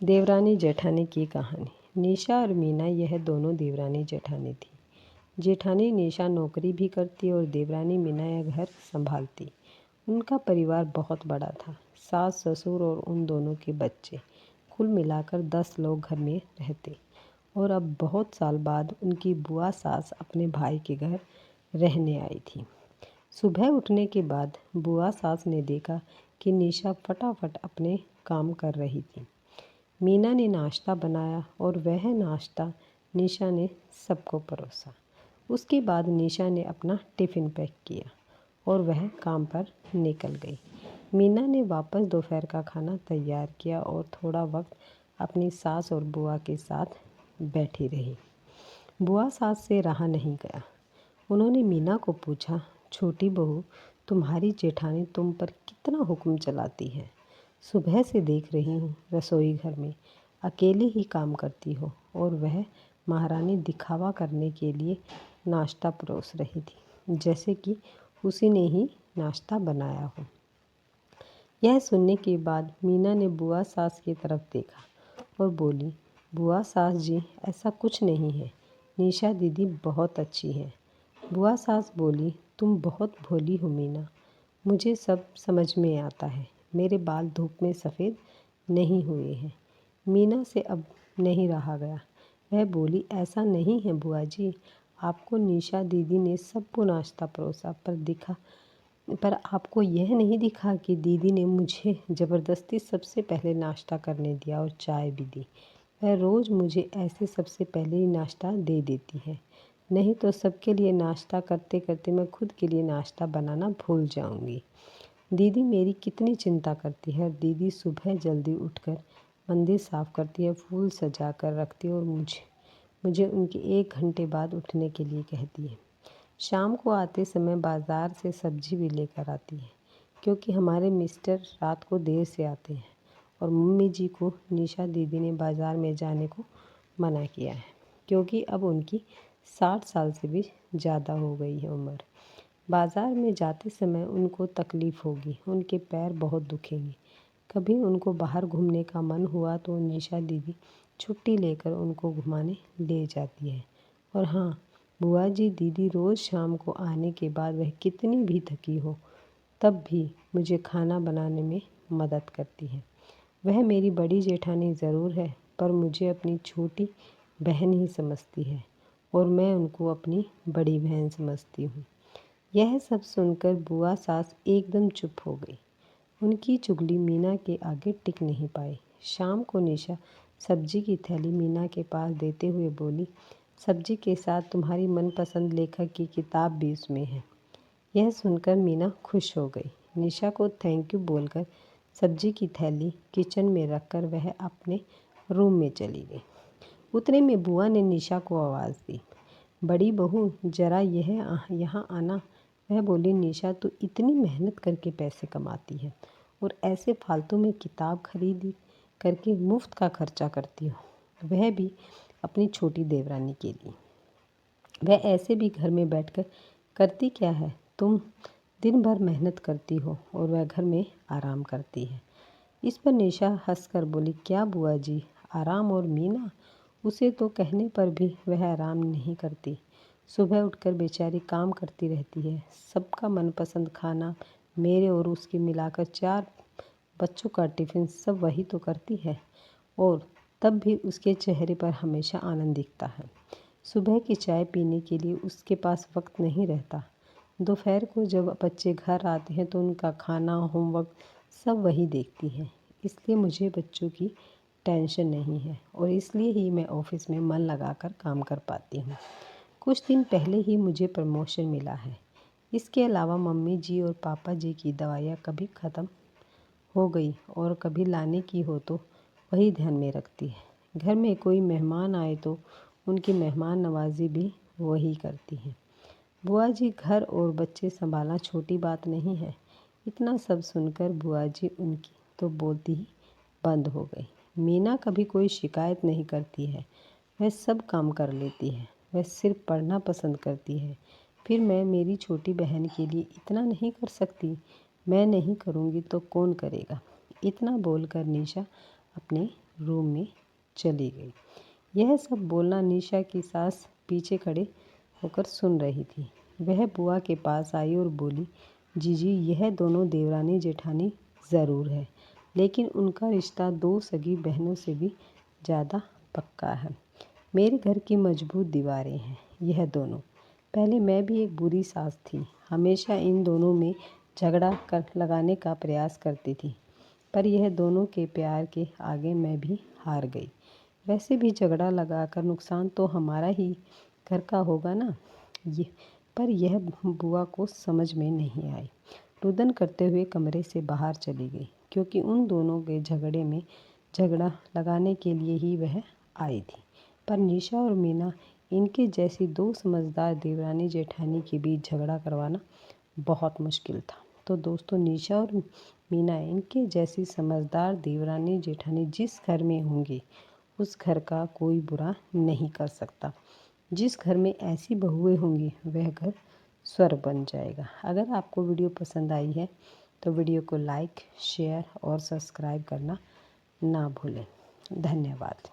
देवरानी जेठानी की कहानी। निशा और मीना यह दोनों देवरानी जेठानी थी। जेठानी निशा नौकरी भी करती और देवरानी मीना यह घर संभालती। उनका परिवार बहुत बड़ा था। सास ससुर और उन दोनों के बच्चे, कुल मिलाकर 10 लोग घर में रहते। और अब बहुत साल बाद उनकी बुआ सास अपने भाई के घर रहने आई थी। सुबह उठने के बाद बुआ सास ने देखा कि निशा फटाफट अपने काम कर रही थी। मीना ने नाश्ता बनाया और वह नाश्ता निशा ने सबको परोसा। उसके बाद निशा ने अपना टिफ़िन पैक किया और वह काम पर निकल गई। मीना ने वापस दोपहर का खाना तैयार किया और थोड़ा वक्त अपनी सास और बुआ के साथ बैठी रही। बुआ सास से रहा नहीं गया। उन्होंने मीना को पूछा, छोटी बहू, तुम्हारी जेठानी तुम पर कितना हुक्म चलाती है। सुबह से देख रही हूँ रसोई घर में अकेले ही काम करती हो और वह महारानी दिखावा करने के लिए नाश्ता परोस रही थी, जैसे कि उसी ने ही नाश्ता बनाया हो। यह सुनने के बाद मीना ने बुआ सास की तरफ देखा और बोली, बुआ सास जी, ऐसा कुछ नहीं है। निशा दीदी बहुत अच्छी है। बुआ सास बोली, तुम बहुत भोली हो मीना। मुझे सब समझ में आता है। मेरे बाल धूप में सफ़ेद नहीं हुए हैं। मीना से अब नहीं रहा गया। वह बोली, ऐसा नहीं है बुआ जी, आपको निशा दीदी ने सबको नाश्ता परोसा पर आपको यह नहीं दिखा कि दीदी ने मुझे ज़बरदस्ती सबसे पहले नाश्ता करने दिया और चाय भी दी। वह रोज़ मुझे ऐसे सबसे पहले ही नाश्ता दे देती है, नहीं तो सबके लिए नाश्ता करते करते मैं खुद के लिए नाश्ता बनाना भूल जाऊंगी। दीदी मेरी कितनी चिंता करती है। दीदी सुबह जल्दी उठकर मंदिर साफ़ करती है, फूल सजा कर रखती है और मुझे उनके 1 घंटे बाद उठने के लिए कहती है। शाम को आते समय बाज़ार से सब्ज़ी भी लेकर आती है, क्योंकि हमारे मिस्टर रात को देर से आते हैं और मम्मी जी को निशा दीदी ने बाज़ार में जाने को मना किया है, क्योंकि अब उनकी 60 साल से भी ज़्यादा हो गई है उम्र। बाज़ार में जाते समय उनको तकलीफ़ होगी, उनके पैर बहुत दुखेंगे। कभी उनको बाहर घूमने का मन हुआ तो निशा दीदी छुट्टी लेकर उनको घुमाने ले जाती है। और हाँ, बुआ जी दीदी रोज़ शाम को आने के बाद वह कितनी भी थकी हो तब भी मुझे खाना बनाने में मदद करती है। वह मेरी बड़ी जेठानी ज़रूर है, पर मुझे अपनी छोटी बहन ही समझती है और मैं उनको अपनी बड़ी बहन समझती हूँ। यह सब सुनकर बुआ सास एकदम चुप हो गई। उनकी चुगली मीना के आगे टिक नहीं पाई। शाम को निशा सब्जी की थैली मीना के पास देते हुए बोली, सब्जी के साथ तुम्हारी मनपसंद लेखक की किताब भी उसमें है। यह सुनकर मीना खुश हो गई। निशा को थैंक यू बोलकर सब्जी की थैली किचन में रखकर वह अपने रूम में चली गई। उतने में बुआ ने निशा को आवाज़ दी, बड़ी बहू जरा यहाँ आना। वह बोली, निशा तू इतनी मेहनत करके पैसे कमाती है और ऐसे फालतू में किताब खरीदी करके मुफ्त का खर्चा करती हो, वह भी अपनी छोटी देवरानी के लिए। वह ऐसे भी घर में बैठकर करती क्या है। तुम दिन भर मेहनत करती हो और वह घर में आराम करती है। इस पर निशा हंसकर बोली, क्या बुआ जी, आराम? और मीना, उसे तो कहने पर भी वह आराम नहीं करती। सुबह उठकर बेचारी काम करती रहती है। सबका मनपसंद खाना, मेरे और उसके मिलाकर 4 बच्चों का टिफ़िन सब वही तो करती है और तब भी उसके चेहरे पर हमेशा आनंद दिखता है। सुबह की चाय पीने के लिए उसके पास वक्त नहीं रहता। दोपहर को जब बच्चे घर आते हैं तो उनका खाना, होमवर्क सब वही देखती है। इसलिए मुझे बच्चों की टेंशन नहीं है और इसलिए ही मैं ऑफिस में मन लगाकर काम कर पाती हूँ। कुछ दिन पहले ही मुझे प्रमोशन मिला है। इसके अलावा मम्मी जी और पापा जी की दवाइयाँ कभी ख़त्म हो गई और कभी लाने की हो तो वही ध्यान में रखती है। घर में कोई मेहमान आए तो उनकी मेहमान नवाजी भी वही करती है। बुआ जी घर और बच्चे संभालना छोटी बात नहीं है। इतना सब सुनकर बुआ जी उनकी तो बोलती ही बंद हो गई। मीना कभी कोई शिकायत नहीं करती है, वह सब काम कर लेती है। वह सिर्फ पढ़ना पसंद करती है। फिर मैं मेरी छोटी बहन के लिए इतना नहीं कर सकती? मैं नहीं करूँगी तो कौन करेगा? इतना बोलकर निशा अपने रूम में चली गई। यह सब बोलना निशा की सास पीछे खड़े होकर सुन रही थी। वह बुआ के पास आई और बोली, जीजी यह दोनों देवरानी जेठानी ज़रूर है, लेकिन उनका रिश्ता 2 सगी बहनों से भी ज़्यादा पक्का है। मेरे घर की मजबूत दीवारें हैं यह दोनों। पहले मैं भी एक बुरी सास थी, हमेशा इन दोनों में झगड़ा कर लगाने का प्रयास करती थी, पर यह दोनों के प्यार के आगे मैं भी हार गई। वैसे भी झगड़ा लगाकर नुकसान तो हमारा ही घर का होगा ना। पर यह बुआ को समझ में नहीं आई। रुदन करते हुए कमरे से बाहर चली गई, क्योंकि उन दोनों के झगड़े में झगड़ा लगाने के लिए ही वह आई थी। पर निशा और मीना, इनके जैसी 2 समझदार देवरानी जेठानी के बीच झगड़ा करवाना बहुत मुश्किल था। तो दोस्तों, निशा और मीना, इनके जैसी समझदार देवरानी जेठानी जिस घर में होंगे, उस घर का कोई बुरा नहीं कर सकता। जिस घर में ऐसी बहुएं होंगी, वह घर स्वर्ग बन जाएगा। अगर आपको वीडियो पसंद आई है तो वीडियो को लाइक, शेयर और सब्सक्राइब करना ना भूलें। धन्यवाद।